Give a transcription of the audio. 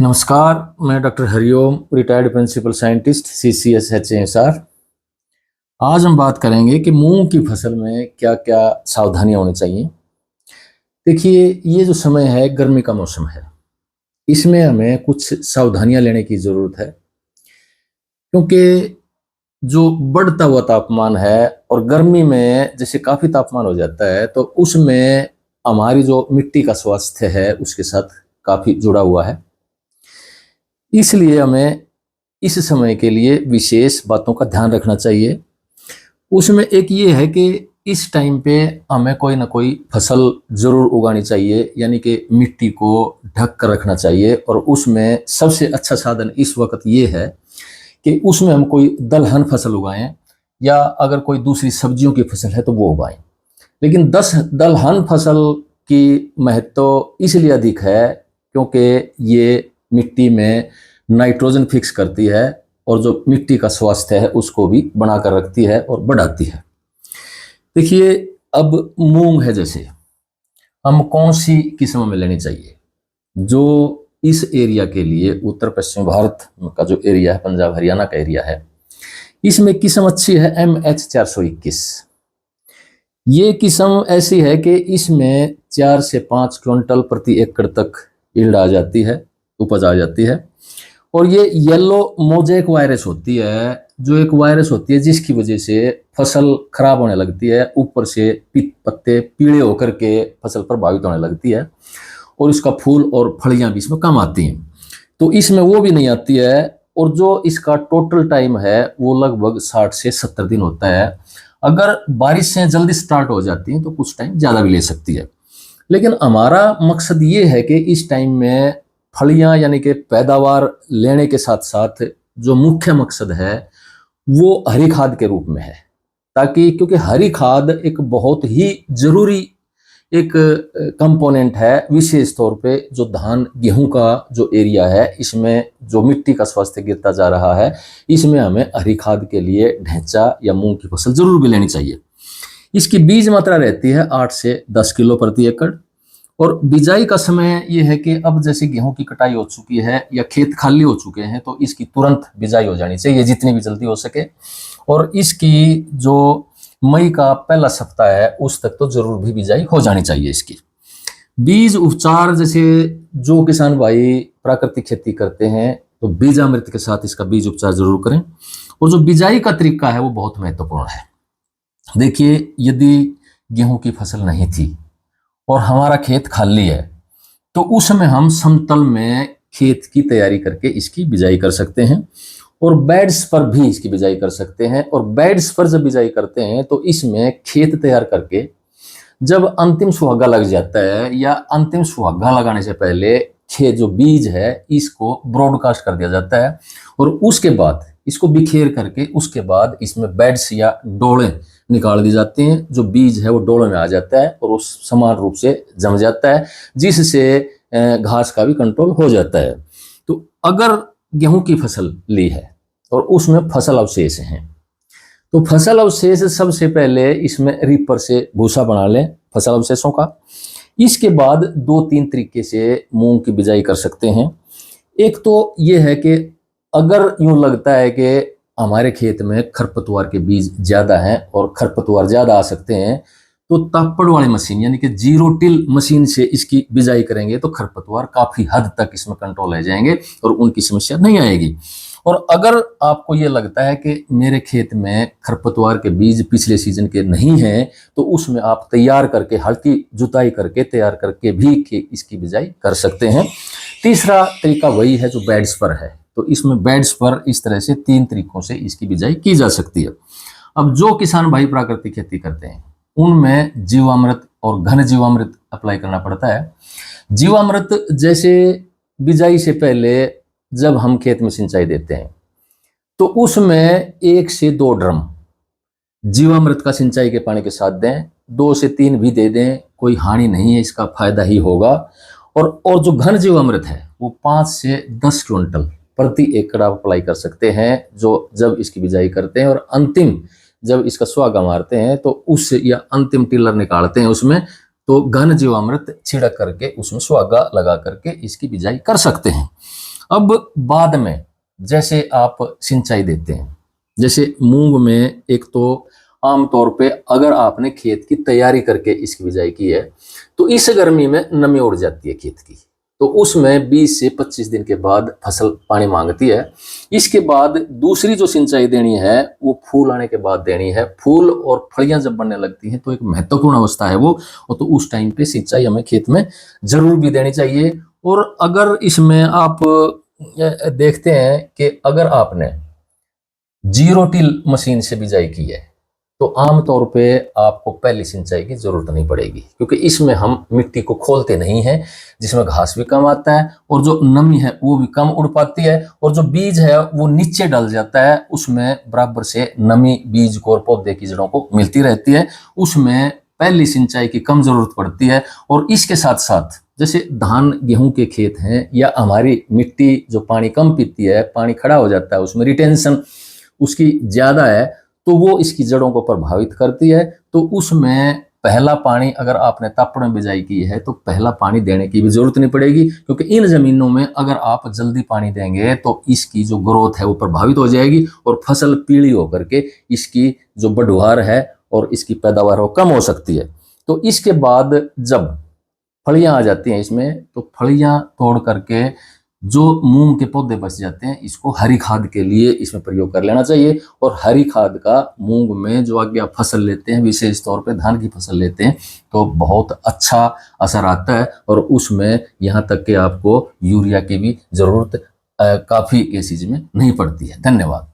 नमस्कार, मैं doctor Hariom, retired principal scientist CCSHASR। आज हम बात करेंगे कि मूंग की फसल में क्या क्या सावधानियां होनी चाहिए। देखिए, ये जो समय है गर्मी का मौसम है, इसमें हमें कुछ सावधानियां लेने की ज़रूरत है, क्योंकि जो बढ़ता हुआ तापमान है और गर्मी में जैसे काफ़ी तापमान हो जाता है तो उसमें हमारी जो मिट्टी का स्वास्थ्य है उसके साथ काफ़ी जुड़ा हुआ है। इसलिए हमें इस समय के लिए विशेष बातों का ध्यान रखना चाहिए। उसमें एक ये है कि इस टाइम पे हमें कोई ना कोई फसल ज़रूर उगानी चाहिए, यानी कि मिट्टी को ढक कर रखना चाहिए। और उसमें सबसे अच्छा साधन इस वक्त ये है कि उसमें हम कोई दलहन फसल उगाएं, या अगर कोई दूसरी सब्जियों की फसल है तो वो उगाएं। लेकिन दलहन फसल की महत्व इसलिए अधिक है क्योंकि ये मिट्टी में नाइट्रोजन फिक्स करती है और जो मिट्टी का स्वास्थ्य है उसको भी बनाकर रखती है और बढ़ाती है। देखिए, अब मूंग है, जैसे हम कौन सी किस्म में लेनी चाहिए? जो इस एरिया के लिए उत्तर पश्चिम भारत का जो एरिया है, पंजाब हरियाणा का एरिया है, इसमें किस्म अच्छी है MH 421। ये किस्म ऐसी है कि इसमें 4 से 5 क्विंटल प्रति एकड़ तक यील्ड आ जाती है, उपज आ जाती है। और ये येलो मोजेक वायरस होती है, जो एक वायरस होती है जिसकी वजह से फसल खराब होने लगती है, ऊपर से पत्ते पीले होकर के फसल प्रभावित होने लगती है और इसका फूल और फलियां भी इसमें कम आती हैं। तो इसमें वो भी नहीं आती है। और जो इसका टोटल टाइम है वो लगभग 60 से 70 दिन होता है। अगर बारिशें जल्दी स्टार्ट हो जाती हैं तो कुछ टाइम ज़्यादा भी ले सकती है। लेकिन हमारा मकसद ये है कि इस टाइम में फलियां यानी कि पैदावार लेने के साथ साथ जो मुख्य मकसद है वो हरी खाद के रूप में है, ताकि क्योंकि हरी खाद एक बहुत ही जरूरी एक कंपोनेंट है, विशेष तौर पे जो धान गेहूं का जो एरिया है, इसमें जो मिट्टी का स्वास्थ्य गिरता जा रहा है, इसमें हमें हरी खाद के लिए ढैंचा या मूंग की फसल जरूर भी लेनी चाहिए। इसकी बीज मात्रा रहती है 8 से 10 किलो प्रति एकड़। और बिजाई का समय ये है कि अब जैसे गेहूं की कटाई हो चुकी है या खेत खाली हो चुके हैं तो इसकी तुरंत बिजाई हो जानी चाहिए, जितनी भी जल्दी हो सके। और इसकी जो मई का पहला सप्ताह है उस तक तो जरूर भी बिजाई हो जानी चाहिए। इसकी बीज उपचार, जैसे जो किसान भाई प्राकृतिक खेती करते हैं तो बीजामृत के साथ इसका बीज उपचार जरूर करें। और जो बिजाई का तरीका है वो बहुत महत्वपूर्ण है। देखिए, यदि गेहूं की फसल नहीं थी और हमारा खेत खाली है तो उसमें हम समतल में खेत की तैयारी करके इसकी बिजाई कर सकते हैं, और बेड्स पर भी इसकी बिजाई कर सकते हैं। और बेड्स पर जब बिजाई करते हैं तो इसमें खेत तैयार करके जब अंतिम सुहागा लग जाता है या अंतिम सुहागा लगाने से पहले खेत जो बीज है इसको ब्रॉडकास्ट कर दिया जाता है, और उसके बाद इसको बिखेर करके उसके बाद इसमें बेड्स या डोले निकाल दी जाती हैं। जो बीज है वो डोले में आ जाता है और उस समान रूप से जम जाता है, जिससे घास का भी कंट्रोल हो जाता है। तो अगर गेहूं की फसल ली है और उसमें फसल अवशेष हैं तो फसल अवशेष सबसे पहले इसमें रीपर से भूसा बना लें फसल अवशेषों का। इसके बाद 2-3 तरीके से मूंग की बिजाई कर सकते हैं। एक तो ये है कि अगर यूं लगता है कि हमारे खेत में खरपतवार के बीज ज्यादा हैं और खरपतवार ज्यादा आ सकते हैं तो तापड़ वाली मशीन यानी कि जीरो टिल मशीन से इसकी बिजाई करेंगे तो खरपतवार काफी हद तक इसमें कंट्रोल रह जाएंगे और उनकी समस्या नहीं आएगी। और अगर आपको ये लगता है कि मेरे खेत में खरपतवार के बीज पिछले सीजन के नहीं हैं तो उसमें आप तैयार करके हल्की जुताई करके तैयार करके भी इसकी बिजाई कर सकते हैं। तीसरा तरीका वही है जो बेड्स पर है। तो इसमें बेड्स पर इस तरह से 3 तरीकों से इसकी बिजाई की जा सकती है। अब जो किसान भाई प्राकृतिक खेती करते हैं उनमें जीवामृत और घन जीवामृत अप्लाई करना पड़ता है। जीवामृत जैसे बिजाई से पहले जब हम खेत में सिंचाई देते हैं तो उसमें 1 से 2 ड्रम जीवामृत का सिंचाई के पानी के साथ दें, 2 से 3 भी दे दें, कोई हानि नहीं है, इसका फायदा ही होगा। और जो घन जीवामृत है वो 5 से 10 क्विंटल प्रति एकड़ आप अप्लाई कर सकते हैं जो जब इसकी बिजाई करते हैं। और अंतिम जब इसका सुहागा मारते हैं तो उस या अंतिम टिलर निकालते हैं उसमें तो घन जीवामृत छिड़क करके उसमें सुहागा लगा करके इसकी बिजाई कर सकते हैं। अब बाद में जैसे आप सिंचाई देते हैं, जैसे मूंग में एक तो आमतौर पे अगर आपने खेत की तैयारी करके इसकी बिजाई की है तो इस गर्मी में नमी उड़ जाती है खेत की, तो उसमें 20 से 25 दिन के बाद फसल पानी मांगती है। इसके बाद दूसरी जो सिंचाई देनी है वो फूल आने के बाद देनी है। फूल और फलियां जब बनने लगती हैं तो एक महत्वपूर्ण अवस्था है वो, और तो उस टाइम पे सिंचाई हमें खेत में जरूर भी देनी चाहिए। और अगर इसमें आप देखते हैं कि अगर आपने जीरो टिल मशीन से बिजाई की है तो आमतौर पे आपको पहली सिंचाई की जरूरत नहीं पड़ेगी, क्योंकि इसमें हम मिट्टी को खोलते नहीं हैं, जिसमें घास भी कम आता है और जो नमी है वो भी कम उड़ पाती है, और जो बीज है वो नीचे डल जाता है, उसमें बराबर से नमी बीज को और पौधे की जड़ों को मिलती रहती है, उसमें पहली सिंचाई की कम जरूरत पड़ती है। और इसके साथ साथ जैसे धान गेहूं के खेत हैं या हमारी मिट्टी जो पानी कम पीती है, पानी खड़ा हो जाता है, उसमें रिटेंशन उसकी ज्यादा है, तो वो इसकी जड़ों को प्रभावित करती है। तो उसमें पहला पानी अगर आपने तापड़ में बिजाई की है तो पहला पानी देने की भी जरूरत नहीं पड़ेगी, क्योंकि इन जमीनों में अगर आप जल्दी पानी देंगे तो इसकी जो ग्रोथ है वो प्रभावित हो जाएगी और फसल पीली होकर के इसकी जो बढ़वार है और इसकी पैदावार वो कम हो सकती है। तो इसके बाद जब फलियां आ जाती हैं इसमें, तो फलियां तोड़ करके जो मूंग के पौधे बच जाते हैं इसको हरी खाद के लिए इसमें प्रयोग कर लेना चाहिए। और हरी खाद का मूंग में जो आगे आप फसल लेते हैं, विशेष तौर पे धान की फसल लेते हैं, तो बहुत अच्छा असर आता है। और उसमें यहाँ तक कि आपको यूरिया की भी जरूरत काफी केसेज में नहीं पड़ती है। धन्यवाद।